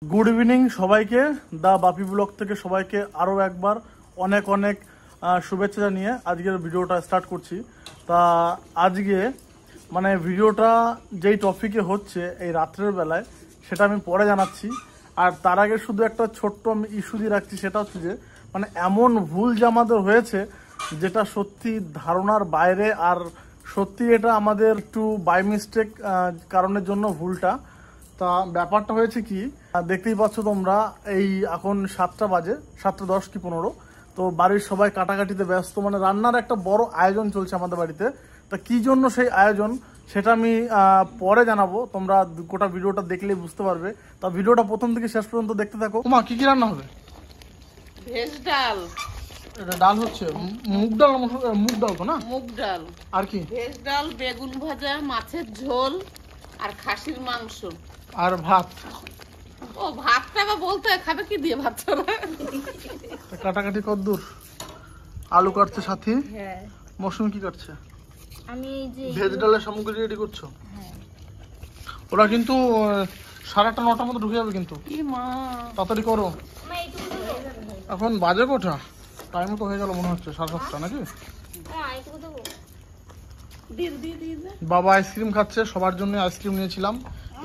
Good evening সবাইকে। দা বাপি blog থেকে সবাইকে আরও একবার অনেক অনেক শুভেচ্ছা জানিয়ে আজকের ভিডিওটা স্টার্ট করছি। তা আজকে মানে ভিডিওটা যেই টপিকে হচ্ছে এই রাত্রের বেলায় সেটা আমি পরে জানাচ্ছি। আর তার আগে শুধু একটা ছোট্ট আমি ইস্যু দিয়ে রাখছি, সেটা হচ্ছে যে মানে এমন ভুল যে আমাদের হয়েছে যেটা সত্যি ধারণার বাইরে। আর সত্যি এটা আমাদের একটু বাই মিস্টেক কারণের জন্য ভুলটা। তা ব্যাপারটা হয়েছে কি, দেখতেই পাচ্ছ তোমরা, এই এখন 7টা বাজে, 7:10 কি 15। তো বাড়ির সবাই কাটাকাটিতে ব্যস্ত, মানে রান্নার একটা বড় আয়োজন চলছে আমাদের বাড়িতে। তা কি জন্য সেই আয়োজন সেটা আমি পরে জানাবো, তোমরা গোটা ভিডিওটা দেখলেই বুঝতে পারবে। তা ভিডিওটা প্রথম থেকে শেষ পর্যন্ত দেখতে থাকো। মা কি কি রান্না হবে? ভেজ ডাল। এটা ডাল হচ্ছে মুগ ডাল, মুগ ডাল তো না? মুগ ডাল। আর কি? ভেজ ডাল, বেগুন ভাজা, মাছের ঝোল আর খাসির মাংস আর ভাত। ও ভাতটা বা বলতে হয়, খাবে কি দিয়ে ভাত ছাড়া? কাটাকাটি কদ্দূর? আলু কাটছে সাথী। হ্যাঁ, মৌসুমি কি কাটছে? আমি যে ভেজ ডালের সামগ্রী রেডি করছো? হ্যাঁ। ওরা কিন্তু 8:30 9টার মধ্যে ঢুকে যাবে, কিন্তু কি মা, তাড়াতাড়ি করো। মা এইটুকু দেবো। এখন বাজে কোটা, টাইম তো হয়ে গেল মনে হচ্ছে 7:30 নাকি? হ্যাঁ, এইটুকু দেবো। দিয়ে বাবা আইসক্রিম খাচ্ছে, সবার জন্য আইসক্রিম নিয়েছিলাম।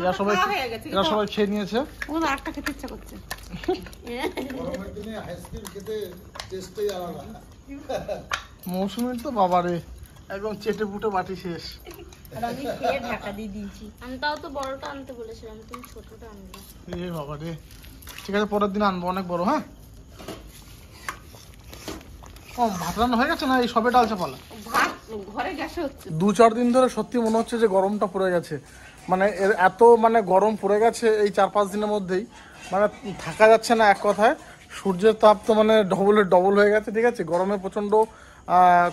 এরা সবাই খেয়ে নিয়েছে। ওর আটটা খেতে ইচ্ছা করছে। মৌসুমীর তো বাবারে একদম চেটে পুটে বাটি শেষ। আর আমি খেয়ে ঢাকা দিয়ে দিয়েছি। আমি তাও তো বড়টা আনতে বলেছিলাম, তুমি ছোটটা আনলে। এ বাবারে, ঠিক আছে পরের দিন আনবো অনেক বড়। হ্যাঁ, ও ভাত রান্না হয়ে গেছে না এই সবে ডাল চাপালা? ভাত ঘরে গ্যাসে হচ্ছে। 2-4 দিন ধরে সত্যি মনে হচ্ছে যে গরমটা পড়ে গেছে। মানে এত মানে গরম পড়ে গেছে এই 4-5 দিনের মধ্যেই, মানে থাকা যাচ্ছে না এক কথায়। সূর্যের তাপ তো মানে ডবল হয়ে গেছে। ঠিক আছে, গরমে প্রচণ্ড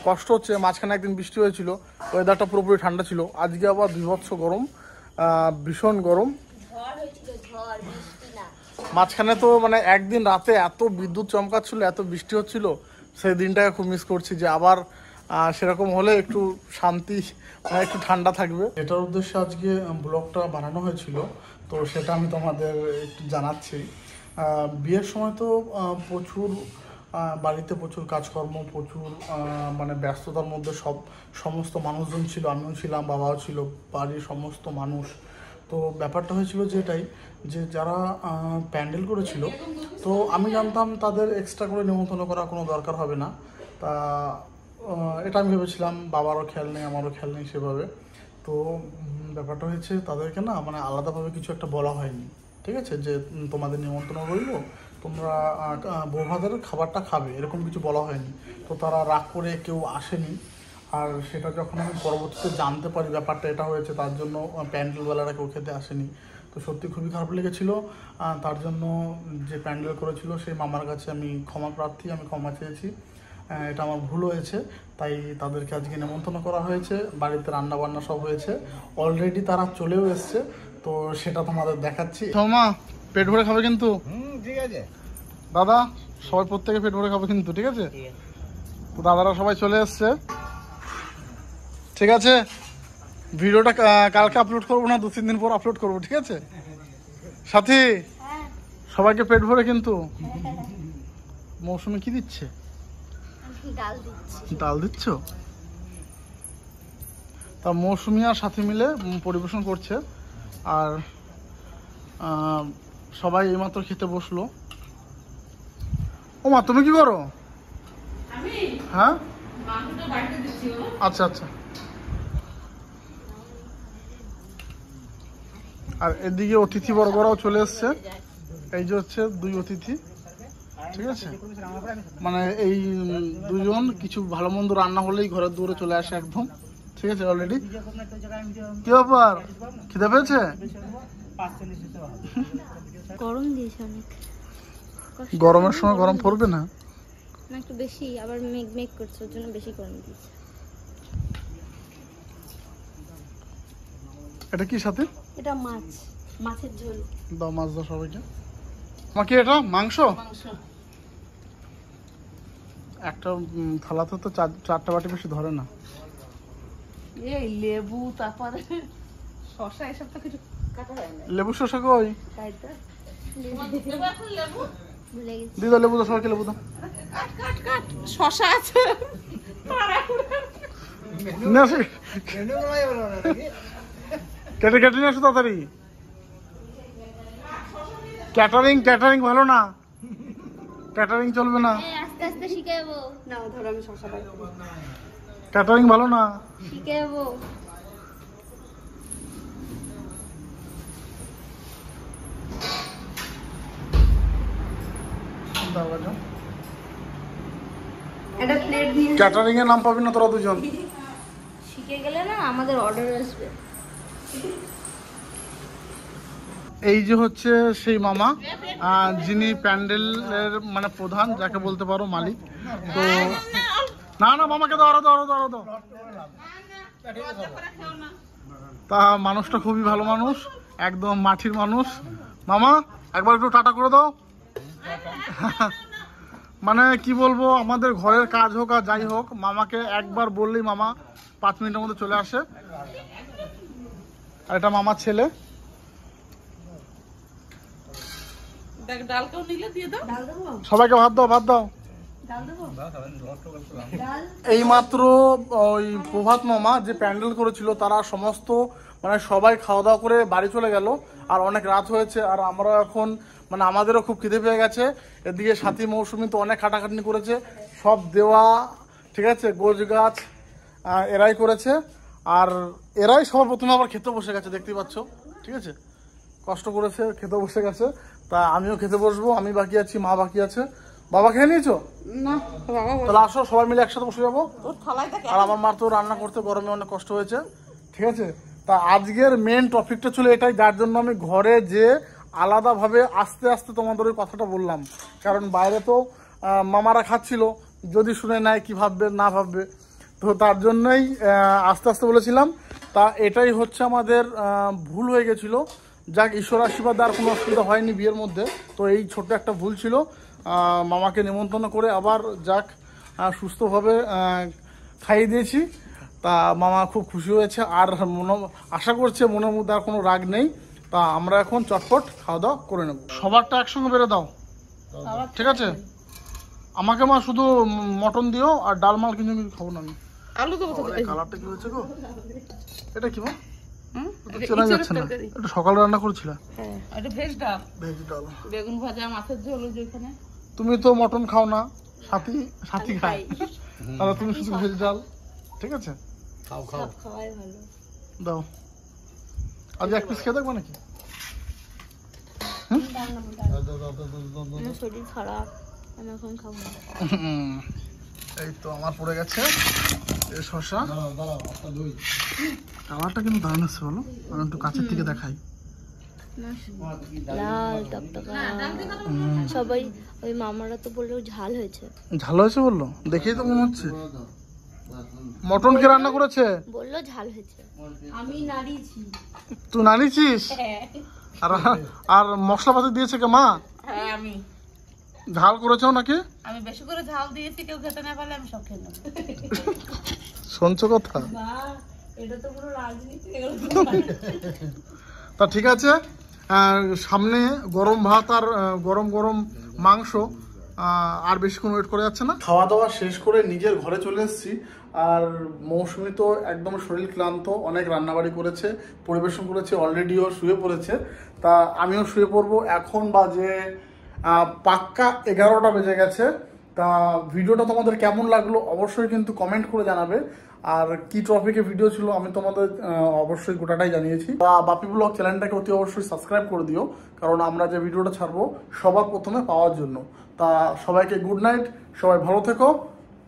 কষ্ট হচ্ছে। মাঝখানে একদিন বৃষ্টি হয়েছিল, ওয়েদারটা পুরোপুরি ঠান্ডা ছিল। আজকে আবার বিভৎস গরম, ভীষণ গরম। ঝড় হয়েছিল, ঝড়, বৃষ্টি না। মাঝখানে তো মানে একদিন রাতে এত বিদ্যুৎ চমকাচ্ছিল, এত বৃষ্টি হচ্ছিল, সেই দিনটাকে খুব মিস করছি। যে আবার সেরকম হলে একটু শান্তি, একটু ঠান্ডা থাকবে। এটার উদ্দেশ্যে আজকে ব্লগটা বানানো হয়েছিল, তো সেটা আমি তোমাদের একটু জানাচ্ছি। বিয়ের সময় তো প্রচুর বাড়িতে প্রচুর কাজকর্ম, প্রচুর মানে ব্যস্ততার মধ্যে সমস্ত মানুষজন ছিল, আমিও ছিলাম, বাবাও ছিল, বাড়ির সমস্ত মানুষ। তো ব্যাপারটা হয়েছিল যেটাই, যে যারা প্যান্ডেল করেছিল, তো আমি জানতাম তাদের এক্সট্রা করে নিমন্ত্রণ করার কোনো দরকার হবে না। তা এটা আমি ভেবেছিলাম, বাবারও খেয়াল নেই, আমারও খেয়াল নেই সেভাবে। তো ব্যাপারটা হয়েছে তাদেরকে না মানে আলাদাভাবে কিছু একটা বলা হয়নি। ঠিক আছে, যে তোমাদের নিমন্ত্রণ রইল, তোমরা বৌভাতের খাবারটা খাবে, এরকম কিছু বলা হয়নি। তো তারা রাগ করে কেউ আসেনি। আর সেটা যখন আমি পরবর্তীতে জানতে পারি ব্যাপারটা এটা হয়েছে, তার জন্য প্যান্ডেলওয়ালারা কেউ খেতে আসেনি। তো সত্যি খুবই খারাপ লেগেছিলো। তার জন্য যে প্যান্ডেল করেছিল সেই মামার কাছে আমি ক্ষমা প্রার্থী, আমি ক্ষমা চেয়েছি। এটা আমার ভুল হয়েছে, তাই তাদেরকে আজকে নিমন্ত্রণ করা হয়েছে। বাড়িতে রান্না বান্না সব হয়েছে, অলরেডি তারা চলেও এসছে। তো সেটা তোমাদের দেখাচ্ছি। মা পেট ভরে খাবে কিন্তু? ঠিক আছে দাদা, সবাই প্রত্যেকে পেট ভরে খাবে কিন্তু, ঠিক আছে? তো দাদারা সবাই চলে এসছে। ঠিক আছে, ভিডিওটা কালকে আপলোড করবো না, 2-3 দিন পর আপলোড করবো, ঠিক আছে? সাথী, সবাইকে পেট ভরে কিন্তু। মৌসুমি কি দিচ্ছে? ডাল দিচ্ছি। ডাল দিচ্ছ? তা মৌসুমি আর সাথী মিলে পরিবেশন করছে। আর সবাই এইমাত্র খেতে বসলো। ও মা, তুমি কি করো? হ্যাঁ, আচ্ছা আচ্ছা। আর এদিকে অতিথি বর্গরাও চলে এসছে। এই যে হচ্ছে 2 অতিথি, ঠিক আছে? মানে এই 2জন কিছু ভালো মন্দ রান্না হলেই ঘরের দূরে চলে আসে একদম, ঠিক আছে? অলরেডি কি ব্যাপার, খিদে পেয়েছে? গরম দিয়েছে অনেক। গরমের সময় গরম পড়বে না? না, একটু বেশি, আবার মেঘ করছে, ওর জন্য বেশি গরম দিয়েছে। এটা কি সাথে? এটা মাছের ঝোল। দাও মাছ দাও সবাইকে। আমাকে এটা মাংস একটা থালাতে তো 4টা বাটি বেশি ধরে না। এই লেবু, তারপরে শসা, এসব তো কিছু কাটা যায় না। লেবু শসা কই? তাই তো দেবো এখন লেবু? ভুলে গেছি। দিদা লেবু দাও, সবাইকে লেবু দাও। কাট কাট কাট, শশা আছে। নিয়ে আসি, কেটে কেটে নিয়ে আসো তাড়াতাড়ি। ক্যাটারিং ভালো না, ক্যাটারিং চলবে না, আস্তে আস্তে শিখে যাবো। নাও ধরো, আমি শশা পাই। ক্যাটারিং ভালো না। শিখে যাবো। একটা প্লেট দিয়ে ক্যাটারিং এর নাম পাবি না তোরা দুজন। শিখে গেলে না আমাদের অর্ডার আসবে। এই যে হচ্ছে সেই মামা, যিনি প্যান্ডেলের মানে প্রধান, যাকে বলতে পারো মালিক। তো না না, মামাকে দাও, আরো দাও, আরো দাও, আরো দাও। তা মানুষটা খুবই ভালো মানুষ, একদম মাটির মানুষ। মামা একবার একটু টাটা করে দাও। মানে কি বলবো, আমাদের ঘরের কাজ হোক আর যাই হোক, মামাকে একবার বললেই মামা 5 মিনিটের মধ্যে চলে আসে। আর এটা মামার ছেলে। দেখ, ডালটাও নিলে দিয়ে দাও। সবাইকে ভাত দাও, ভাত দাও। এইমাত্র ওই প্রভাত মামা যে প্যান্ডেল করেছিল, তারা সমস্ত মানে সবাই খাওয়া দাওয়া করে বাড়ি চলে গেল। আর অনেক রাত হয়েছে, আর আমরা এখন মানে আমাদেরও খুব খিদে পেয়ে গেছে। এদিকে সাথী মৌসুমি তো অনেক খাটাখাটনি করেছে, সব দেওয়া, ঠিক আছে, গোছ গাছ এরাই করেছে। আর এরাই সবার প্রথমে আবার খেতে বসে গেছে, দেখতেই পাচ্ছ, ঠিক আছে, কষ্ট করেছে, খেতে বসে গেছে। তা আমিও খেতে বসবো, আমি বাকি আছি, মা বাকি আছে। বাবা খেয়ে নিয়েছো? না বাবা, তাহলে আসো সবাই মিলে একসাথে বসে যাবো। তোর থালায় থাকে। আর আমার মার তো রান্না করতে গরমে অনেক কষ্ট হয়েছে, ঠিক আছে। তা আজকের মেন টপিকটা ছিল এটাই, যার জন্য আমি ঘরে যে আলাদাভাবে আস্তে আস্তে তোমাদের ওই কথাটা বললাম। কারণ বাইরে তো মামারা খাচ্ছিল, যদি শুনে নেয় কি ভাববে না ভাববে, তো তার জন্যই আস্তে আস্তে বলেছিলাম। তা এটাই হচ্ছে আমাদের ভুল হয়ে গেছিল। যাক, ঈশ্বর আশীর্বাদ, আর কোনো অসুবিধা হয়নি বিয়ের মধ্যে। তো এই ছোট্ট একটা ভুল ছিল, মামাকে নিমন্ত্রণ করে আবার যাক সুস্থভাবে খাইয়ে দিয়েছি। তা মামা খুব খুশি হয়েছে, আর আশা করছে মনের মধ্যে আর কোনো রাগ নেই। তা আমরা এখন চটপট খাওয়া দাওয়া করে নেব। সবারটা একসঙ্গে বেড়ে দাও, ঠিক আছে। আমাকে মা শুধু মটন দিও, আর ডাল মাল কিন্তু খাবো না আমি। আলু দেবো তো। কালারটা কি হয়েছে গো? এটা কি মা? এটা চেনা যাচ্ছে না। এটা সকালে রান্না করেছিল। হ্যাঁ, এটা ভেজ ডাল। ভেজ ডাল, বেগুন ভাজা, মাছের ঝোল যেখানে। তুমি তো মটন খাও না, সাথী খায়, তাহলে তুমি শুধু ভেজ ডাল, ঠিক আছে। সব খাওয়াই ভালো। দাও, আজ এক পিস খেয়ে দেখবো নাকি? আমার শরীর খারাপ, আমি এখন খাবো না। এই তো আমার পড়ে গেছে শশা। কালারটা কিন্তু দারুণ আছে, বলো, আমি একটু কাছের থেকে দেখাই। লাল টকটকা। সবাই ওই মামারা তো বললো ঝাল হয়েছে। ঝাল হয়েছে বললো, দেখেই তো মনে হচ্ছে। মটন কে রান্না করেছে? বললো ঝাল হয়েছে। আমি নাড়িয়েছি। তুই নাড়িয়েছিস? আর আর মশলাপাতি দিয়েছে কে মা? হ্যাঁ, আমি ঝাল করেছো নাকি? আমি বেশি করে ঝাল দিয়েছি, কেউ খেতে না পারলে আমি সব খেয়ে নেবো। শুনছো কথা? এটা তো পুরো রাজনীতি। তা ঠিক আছে, সামনে গরম ভাত আর গরম গরম মাংস, আর বেশিক্ষণ ওয়েট করে যাচ্ছে না। খাওয়া দাওয়া শেষ করে নিজের ঘরে চলে এসেছি। আর মৌসুমি তো একদম শরীর ক্লান্ত, অনেক রান্নাবাড়ি করেছে, পরিবেশন করেছে, অলরেডিও শুয়ে পড়েছে। তা আমিও শুয়ে পড়বো। এখন বাজে পাক্কা 11টা বেজে গেছে। তা ভিডিওটা তোমাদের কেমন লাগলো অবশ্যই কিন্তু কমেন্ট করে জানাবে। আর কি টপিকে ভিডিও ছিল আমি তোমাদের অবশ্যই গোটাটাই জানিয়েছি। বাপি ব্লগ চ্যানেলটাকে অতি অবশ্যই সাবস্ক্রাইব করে দিও, কারণ আমরা যে ভিডিওটা ছাড়বো সবার প্রথমে পাওয়ার জন্য। তা সবাইকে গুড নাইট, সবাই ভালো থেকো,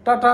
টাটা।